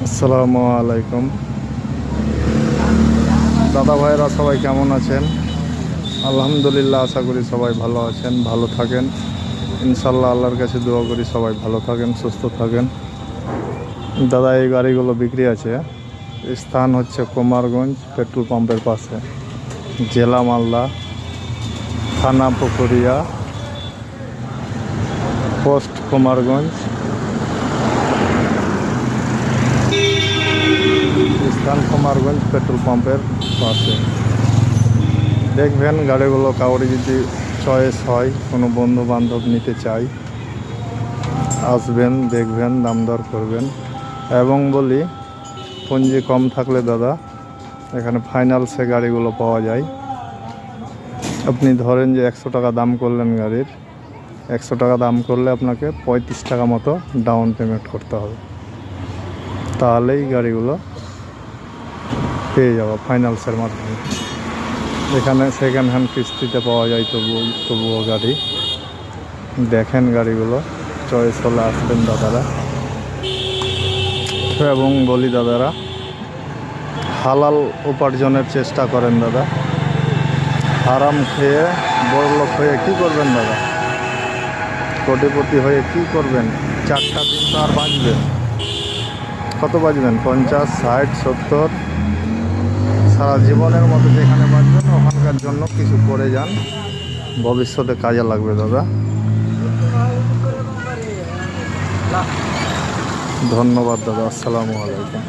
আসসালামু আলাইকুম দাদা ভাইরা, সবাই কেমন আছেন? আলহামদুলিল্লাহ, আশা করি সবাই ভালো আছেন, ভালো থাকেন। ইনশাল্লাহ আল্লাহর কাছে দোয়া করি সবাই ভালো থাকেন, সুস্থ থাকেন। দাদা, এই গাড়িগুলো বিক্রি আছে। স্থান হচ্ছে কুমারগঞ্জ পেট্রোল পাম্পের পাশে, জেলা মালদা, থানা পুকুরিয়া, পোস্ট কুমারগঞ্জ। স্থান কুমারগঞ্জ পেট্রোল পাম্পের পাশে। দেখবেন গাড়িগুলো কাউরি যদি চয়েস হয়, কোনো বন্ধু বান্ধব নিতে চাই, আসবেন, দেখবেন, দাম দর করবেন। এবং বলি, পুঁজি কম থাকলে দাদা এখানে ফাইন্যান্সে গাড়িগুলো পাওয়া যায়। আপনি ধরেন যে 100 টাকা দাম করলেন গাড়ির, 100 টাকা দাম করলে আপনাকে 35 টাকা মতো ডাউন পেমেন্ট করতে হবে, তাহলেই গাড়িগুলো পেয়ে যাবো ফাইন্যান্সের মাধ্যমে। এখানে সেকেন্ড হ্যান্ড কিস্তিতে পাওয়া যায় তবুও গাড়ি। দেখেন গাড়িগুলো, চয়েস হলে আসবেন দাদারা। এবং বলি দাদারা, হালাল উপার্জনের চেষ্টা করেন দাদা। হারাম খেয়ে বড়লোক হয়ে কি করবেন দাদা? কোটিপতি হয়ে কি করবেন? 4টা দিন তো আর বাঁচবেন? কত বাঁচবেন? 50, 60, 70? সারা জীবনের মতো যেখানে বাঁচবেন ওখানকার জন্য কিছু করে যান, ভবিষ্যতে কাজে লাগবে দাদা। ধন্যবাদ দাদা, আসসালামু আলাইকুম।